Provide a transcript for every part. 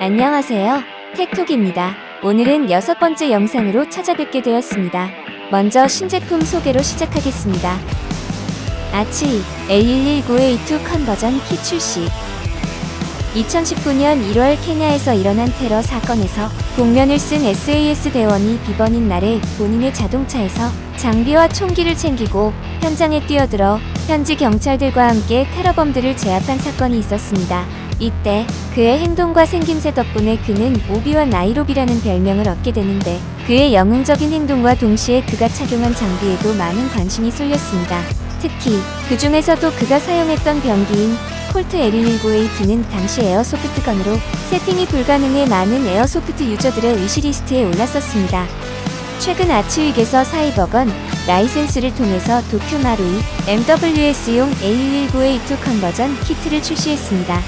안녕하세요. 텍톡입니다. 오늘은 6번째 영상으로 찾아뵙게 되었습니다. 먼저 신제품 소개로 시작하겠습니다. 아치 A119A2 컨버전 키 출시. 2019년 1월 케냐에서 일어난 테러 사건에서 복면을 쓴 SAS 대원이 비번인 날에 본인의 자동차에서 장비와 총기를 챙기고 현장에 뛰어들어 현지 경찰들과 함께 테러범들을 제압한 사건이 있었습니다. 이때 그의 행동과 생김새 덕분에 그는 오비완 나이로비라는 별명을 얻게 되는데, 그의 영웅적인 행동과 동시에 그가 착용한 장비에도 많은 관심이 쏠렸습니다. 특히 그 중에서도 그가 사용했던 병기인 콜트 L119A2는 당시 에어소프트건으로 세팅이 불가능해 많은 에어소프트 유저들의 위시리스트에 올랐었습니다. 최근 아치윅에서 사이버건 라이센스를 통해서 도쿄마루이 MWS용 A119A2 컨버전 키트를 출시했습니다.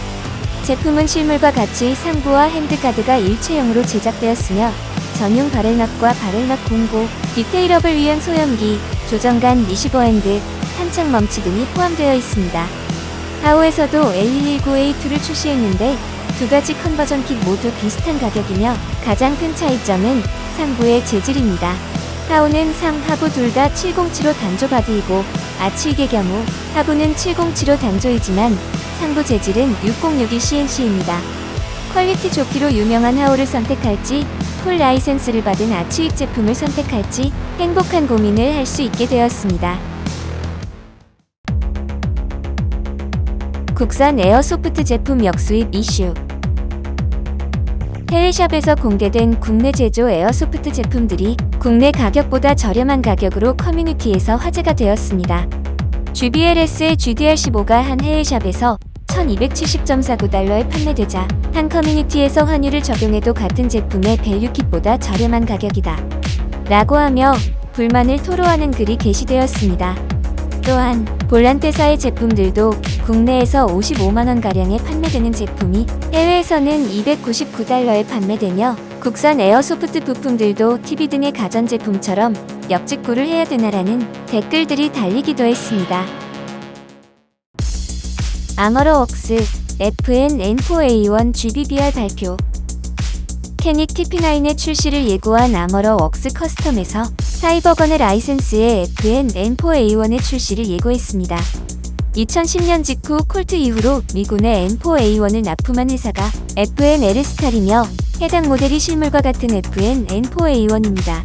제품은 실물과 같이 상부와 핸드가드가 일체형으로 제작되었으며 전용 바렐넛과 바렐넛 공고, 디테일업을 위한 소염기, 조정간 리시버핸드, 탄창 멈치 등이 포함되어 있습니다. 하오에서도 L119A2를 출시했는데 두 가지 컨버전 킷 모두 비슷한 가격이며 가장 큰 차이점은 상부의 재질입니다. 하오는 상, 하부 둘 다 707호 단조 바디이고 아치윅의 경우 하부는 707호 단조이지만 상부 재질은 6061 CNC입니다. 퀄리티 좋기로 유명한 하오를 선택할지 풀 라이센스를 받은 아치윅 제품을 선택할지 행복한 고민을 할 수 있게 되었습니다. 국산 에어소프트 제품 역수입 이슈. 해외샵에서 공개된 국내 제조 에어소프트 제품들이 국내 가격보다 저렴한 가격으로 커뮤니티에서 화제가 되었습니다. GBLS의 GDR15가 한 해외샵에서 1270.49달러에 판매되자 한 커뮤니티에서 환율을 적용해도 같은 제품의 밸류킷보다 저렴한 가격이다 라고 하며 불만을 토로하는 글이 게시되었습니다. 또한 볼란테사의 제품들도 국내에서 55만원가량에 판매되는 제품이 해외에서는 299달러에 판매되며 국산 에어소프트 부품들도 TV 등의 가전제품처럼 역직구를 해야 되나라는 댓글들이 달리기도 했습니다. 아머러웍스 FN-N4A1 GBBR 발표. 캐닉 TP9의 출시를 예고한 아머러웍스 커스텀에서 사이버건의 라이센스에 FN-N4A1의 출시를 예고했습니다. 2010년 직후 콜트 이후로 미군의 N4A1을 납품한 회사가 FN-L스탈이며 해당 모델이 실물과 같은 FN-N4A1입니다.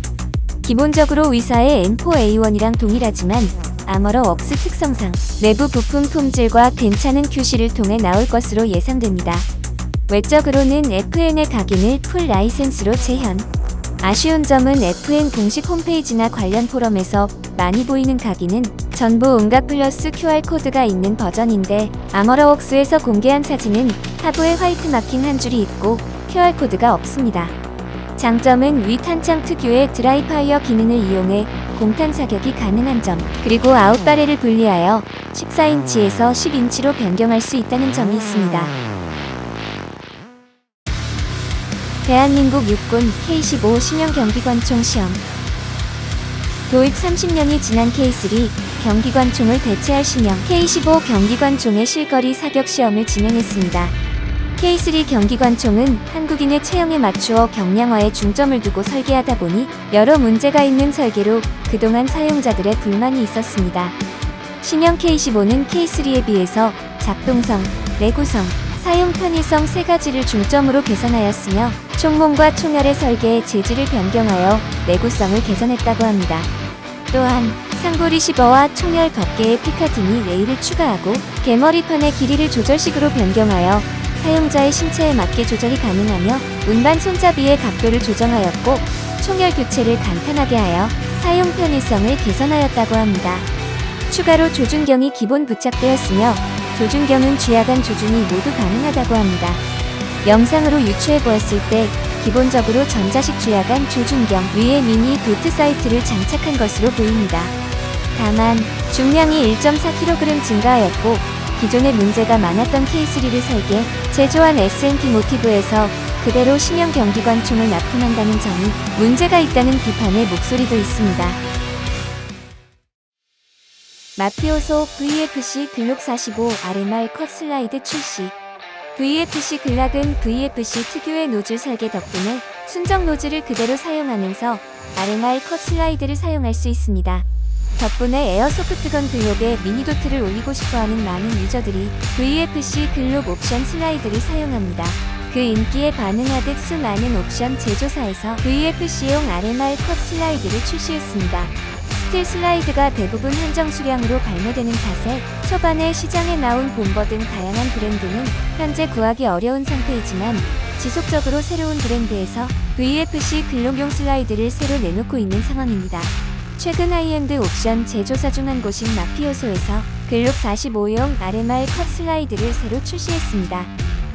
기본적으로 위사의 N4A1이랑 동일하지만 아머러웍스 특성상 내부 부품 품질과 괜찮은 QC를 통해 나올 것으로 예상됩니다. 외적으로는 FN의 각인을 풀 라이센스로 재현. 아쉬운 점은 FN 공식 홈페이지나 관련 포럼에서 많이 보이는 각인은 전부 응가 플러스 QR코드가 있는 버전인데, 아머러웍스에서 공개한 사진은 하부에 화이트 마킹 한 줄이 있고 QR코드가 없습니다. 장점은 위 탄창 특유의 드라이파이어 기능을 이용해 공탄 사격이 가능한 점, 그리고 아웃바렐을 분리하여 14인치에서 10인치로 변경할 수 있다는 점이 있습니다. 대한민국 육군 K-15 신형 경기관총 시험. 도입 30년이 지난 K3 경기관총을 대체할 신형 K-15 경기관총의 실거리 사격 시험을 진행했습니다. K3 경기관총은 한국인의 체형에 맞추어 경량화에 중점을 두고 설계하다 보니 여러 문제가 있는 설계로 그동안 사용자들의 불만이 있었습니다. 신형 K-15는 K3에 비해서 작동성, 내구성, 사용 편의성 세 가지를 중점으로 개선하였으며 총몽과 총알의 설계의 재질을 변경하여 내구성을 개선했다고 합니다. 또한 상부 리시버와 총알 덮개에 피카티니 레일을 추가하고 개머리판의 길이를 조절식으로 변경하여 사용자의 신체에 맞게 조절이 가능하며 운반 손잡이의 각도를 조정하였고 총열 교체를 간단하게 하여 사용 편의성을 개선하였다고 합니다. 추가로 조준경이 기본 부착되었으며 조준경은 쥐야간 조준이 모두 가능하다고 합니다. 영상으로 유추해보았을 때 기본적으로 전자식 쥐야간 조준경 위에 미니 도트 사이트를 장착한 것으로 보입니다. 다만 중량이 1.4kg 증가하였고 기존에 문제가 많았던 K3를 설계, 제조한 S&T 모티브에서 그대로 신형 경기관총을 납품한다는 점이 문제가 있다는 비판의 목소리도 있습니다. 마피오소 VFC 글록 45 RMR 컷 슬라이드 출시. VFC 글락은 VFC 특유의 노즐 설계 덕분에 순정 노즐을 그대로 사용하면서 RMR 컷 슬라이드를 사용할 수 있습니다. 덕분에 에어소프트건 글록에 미니도트를 올리고 싶어하는 많은 유저들이 VFC 글록 옵션 슬라이드를 사용합니다. 그 인기에 반응하듯 수많은 옵션 제조사에서 VFC용 RMR 컷 슬라이드를 출시했습니다. 스틸 슬라이드가 대부분 한정 수량으로 발매되는 탓에 초반에 시장에 나온 본버 등 다양한 브랜드는 현재 구하기 어려운 상태이지만 지속적으로 새로운 브랜드에서 VFC 글록용 슬라이드를 새로 내놓고 있는 상황입니다. 최근 하이엔드 옵션 제조사 중 한 곳인 마피오소에서 글록 45용 RMR 컷 슬라이드를 새로 출시했습니다.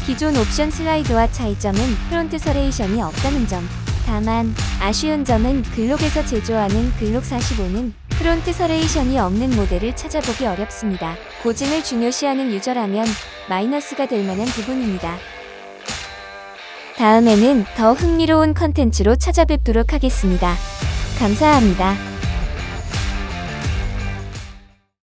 기존 옵션 슬라이드와 차이점은 프론트 서레이션이 없다는 점. 다만 아쉬운 점은 글록에서 제조하는 글록 45는 프론트 서레이션이 없는 모델을 찾아보기 어렵습니다. 고증을 중요시하는 유저라면 마이너스가 될 만한 부분입니다. 다음에는 더 흥미로운 컨텐츠로 찾아뵙도록 하겠습니다. 감사합니다.